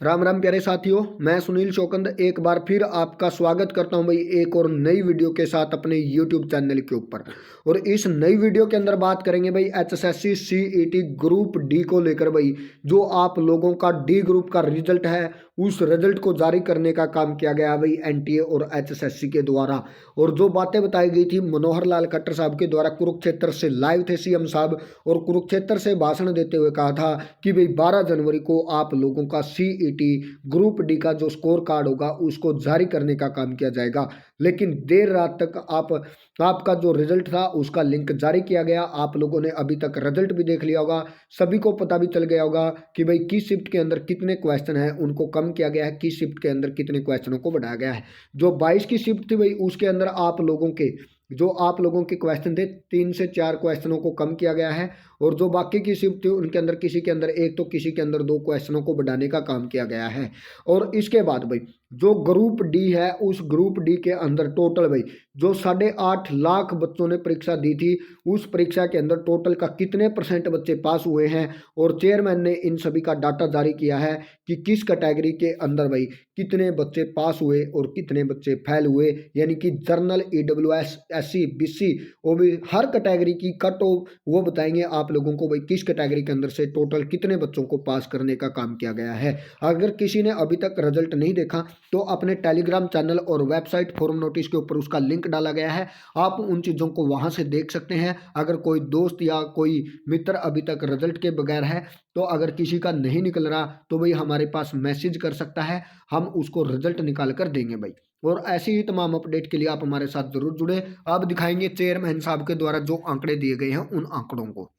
राम राम प्यारे साथियों, मैं सुनील चौकंद एक बार फिर आपका स्वागत करता हूं भाई एक और नई वीडियो के साथ अपने YouTube चैनल के ऊपर। और इस नई वीडियो के अंदर बात करेंगे भाई HSSC CET ग्रुप डी को लेकर। भाई जो आप लोगों का डी ग्रुप का रिजल्ट है उस रिजल्ट को जारी करने का काम किया गया भाई NTA और HSSC के द्वारा। और जो बातें बताई गई थी मनोहर लाल खट्टर साहब के द्वारा, कुरुक्षेत्र से लाइव थे CM साहब और कुरुक्षेत्र से भाषण देते हुए कहा था कि भाई 12 जनवरी को आप लोगों का CET ग्रुप डी का जो स्कोर कार्ड होगा उसको जारी करने का काम किया जाएगा। लेकिन देर रात तक आपका जो रिजल्ट था उसका लिंक जारी किया गया। आप लोगों ने अभी तक रिजल्ट भी देख लिया होगा, सभी को पता भी चल गया होगा कि भाई किस शिफ्ट के अंदर कितने क्वेश्चन हैं उनको कम किया गया है, किस शिफ्ट के अंदर कितने क्वेश्चनों को बढ़ाया गया है। जो 22 की शिफ्ट थी भाई उसके अंदर आप लोगों के क्वेश्चन थे 3 से 4 क्वेश्चनों को कम किया गया है। और जो बाकी की शिफ्ट थी उनके अंदर किसी के अंदर 1 तो किसी के अंदर 2 क्वेश्चनों को बढ़ाने का काम किया गया है। और इसके बाद भाई जो ग्रुप डी है उस ग्रुप डी के अंदर टोटल भाई जो 8.5 लाख बच्चों ने परीक्षा दी थी उस परीक्षा के अंदर टोटल का कितने % बच्चे पास हुए हैं। और चेयरमैन ने इन सभी का डाटा जारी किया है कि किस कैटेगरी के अंदर भाई कितने बच्चे पास हुए और कितने बच्चे फेल हुए, यानी कि जर्नल EWS SC BC वो भी हर कैटेगरी की कट ऑफ वो बताएंगे आप लोगों को भाई किस कैटेगरी के अंदर से टोटल कितने बच्चों को पास करने का काम किया गया है। अगर किसी ने अभी तक रिजल्ट नहीं देखा तो अपने टेलीग्राम चैनल और वेबसाइट फॉर्म नोटिस के ऊपर उसका लिंक डाला गया है, आप उन चीज़ों को वहां से देख सकते हैं। अगर कोई दोस्त या कोई मित्र अभी तक रिजल्ट के बगैर है तो अगर किसी का नहीं निकल रहा तो भाई हमारे पास मैसेज कर सकता है, हम उसको रिजल्ट निकाल कर देंगे भाई। और ऐसी ही तमाम अपडेट के लिए आप हमारे साथ जरूर जुड़े। अब दिखाएंगे चेयरमैन साहब के द्वारा जो आंकड़े दिए गए हैं उन आंकड़ों को।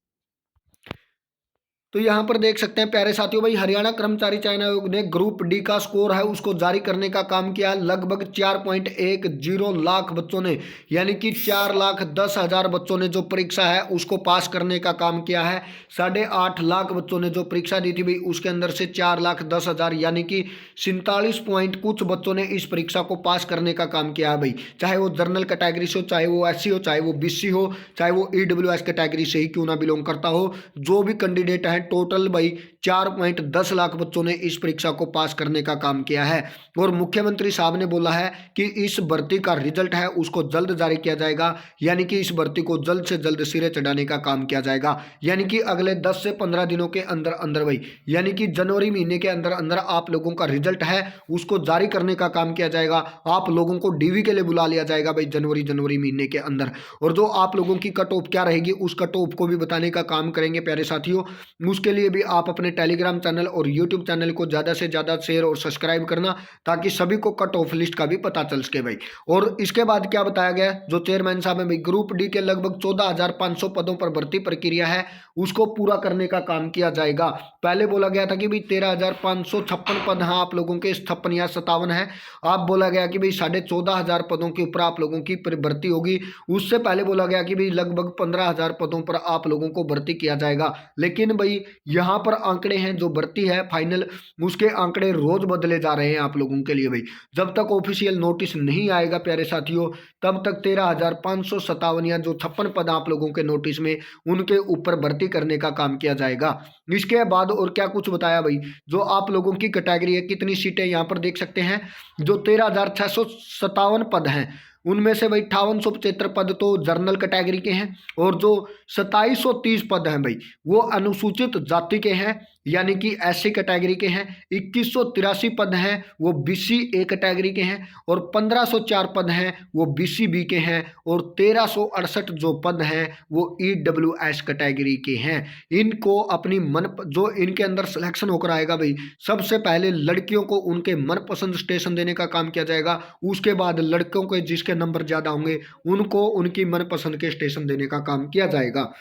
तो यहाँ पर देख सकते हैं प्यारे साथियों भाई हरियाणा कर्मचारी चयन आयोग ने ग्रुप डी का स्कोर है उसको जारी करने का काम किया। लगभग 4.10 लाख बच्चों ने यानी कि 4,10,000 बच्चों ने जो परीक्षा है उसको पास करने का काम किया है। 8.5 लाख बच्चों ने जो परीक्षा दी थी भाई उसके अंदर से 4,10,000 यानी कि 47 पॉइंट कुछ बच्चों ने इस परीक्षा को पास करने का काम किया है भाई। चाहे वो जनरल कैटेगरी से हो, चाहे वो SC हो, चाहे वो BC हो, चाहे वो EWS कैटेगरी से ही क्यों ना बिलोंग करता हो, जो भी कैंडिडेट है टोटल भाई 4.10 लाख बच्चों ने इस परीक्षा को पास करने का काम किया है। और मुख्यमंत्री साहब ने बोला है कि इस भर्ती का रिजल्ट है उसको जल्द जारी किया जाएगा, यानी कि इस भर्ती को जल्द से जल्द सिरे चढ़ाने का काम किया जाएगा। यानी कि अगले 10 से 15 दिनों के अंदर अंदर भाई यानी कि जनवरी महीने के अंदर अंदर आप लोगों का रिजल्ट है उसको जारी करने का काम किया जाएगा। आप लोगों को DV के लिए बुला लिया जाएगा भाई जनवरी महीने के अंदर। और जो आप लोगों की कट ऑफ क्या रहेगी उस कट ऑफ को भी बताने का काम करेंगे प्यारे साथियों। उसके लिए भी आप अपने टेलीग्राम चैनल और यूट्यूब चैनल को ज़्यादा से ज़्यादा शेयर और सब्सक्राइब करना ताकि सभी को कट ऑफ लिस्ट का भी पता चल सके भाई। और इसके बाद क्या बताया गया जो चेयरमैन साहब है भाई ग्रुप डी के लगभग 14,500 पदों पर भर्ती प्रक्रिया है उसको पूरा करने का काम किया जाएगा। पहले बोला गया था कि भाई 13,556 पद हैं आप लोगों के, 56 या 57 है। अब बोला गया कि भाई 14,500 पदों के ऊपर आप लोगों की भर्ती होगी। उससे पहले बोला गया कि भाई लगभग 15,000 पदों पर आप लोगों को भर्ती किया जाएगा। लेकिन भाई यहाँ पर आंकड़े हैं जो भर्ती है फाइनल उसके आंकड़े रोज बदले जा रहे हैं आप लोगों के लिए भाई। जब तक ऑफिशियल नोटिस नहीं आएगा प्यारे साथियों तब तक 13,557 या जो 56 पद आप लोगों के नोटिस में उनके ऊपर भर्ती करने का काम किया जाएगा। इसके बाद और क्या कुछ बताया भाई जो आप लोगों की कैटेगरी है कितनी सीटें यहाँ पर देख सकते हैं। जो 13,657 पद हैं उनमें से भाई 5875 पद तो जर्नल कैटेगरी के हैं और जो 2730 पद हैं भाई वो अनुसूचित जाति के हैं यानी कि SC कैटेगरी के हैं। 2183 पद हैं वो BC A कैटेगरी के हैं और 1504 पद हैं वो BC B के हैं और 1368 जो पद हैं वो EWS कैटेगरी के हैं। इनको अपनी मन जो इनके अंदर सिलेक्शन होकर आएगा भाई सबसे पहले लड़कियों को उनके मनपसंद स्टेशन देने का काम किया जाएगा। उसके बाद लड़कों के जिसके नंबर ज़्यादा होंगे उनको उनकी मनपसंद के स्टेशन देने का काम किया जाएगा।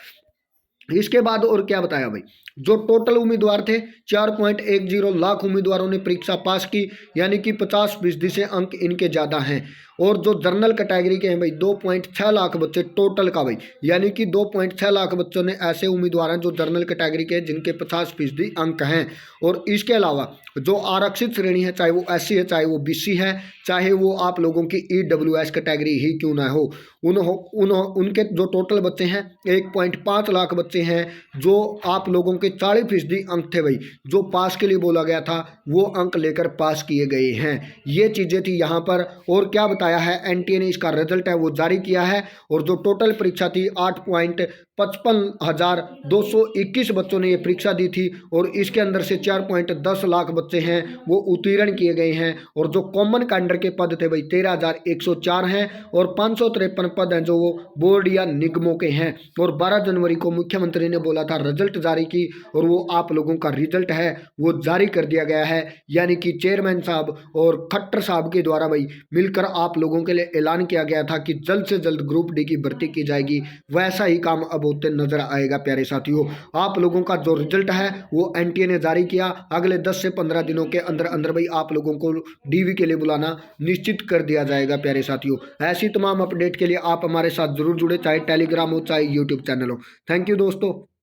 इसके बाद और क्या बताया भाई जो टोटल उम्मीदवार थे 4.10 लाख उम्मीदवारों ने परीक्षा पास की यानी कि 50% से अंक इनके ज़्यादा हैं। और जो जर्नल कैटेगरी के हैं भाई 2.6 लाख बच्चे टोटल का भाई यानी कि 2.6 लाख बच्चों ने ऐसे उम्मीदवार हैं जो जर्नल कैटेगरी के हैं जिनके 50% अंक हैं। और इसके अलावा जो आरक्षित श्रेणी है चाहे वो SC है चाहे वो BC है चाहे वो आप लोगों की EWS कैटेगरी ही क्यों ना हो उनके जो टोटल बच्चे हैं 1.5 लाख बच्चे बच्चे हैं जो आप लोगों के 40% अंक थे भाई, जो पास के लिए बोला गया था वो अंक लेकर पास किए गए हैं। ये चीज़ें थी यहाँ पर। और क्या बताया है एनटीए ने, इसका रिजल्ट है वो जारी किया है। और जो टोटल परीक्षा थी 8,55,221 बच्चों ने ये परीक्षा दी थी और इसके अंदर से 4.10 लाख बच्चे हैं वो उत्तीर्ण किए गए हैं। और जो कॉमन कैडर के पद थे भाई 13,104 हैं और 553 पद हैं जो वो बोर्ड या निगमों के हैं। और 12 जनवरी को मुख्यमंत्री ने बोला था रिजल्ट जारी की, और वो आप लोगों का रिजल्ट है वो जारी कर दिया गया है। यानी कि चेयरमैन साहब और खट्टर साहब के द्वारा भाई मिलकर आप लोगों के लिए ऐलान किया गया था कि जल्द से जल्द ग्रुप डी की भर्ती की जाएगी। वैसा ही काम अब होते नजर आएगा प्यारे साथियों। आप लोगों का जो रिजल्ट है वो एनटीए ने जारी किया, अगले 10 से 15 दिनों के अंदर अंदर भाई आप लोगों को डीवी के लिए बुलाना निश्चित कर दिया जाएगा प्यारे साथियों। ऐसी तमाम अपडेट के लिए आप हमारे साथ जरूर जुड़े, चाहे टेलीग्राम हो चाहे यूट्यूब चैनल हो। थैंक यू दोस्तों।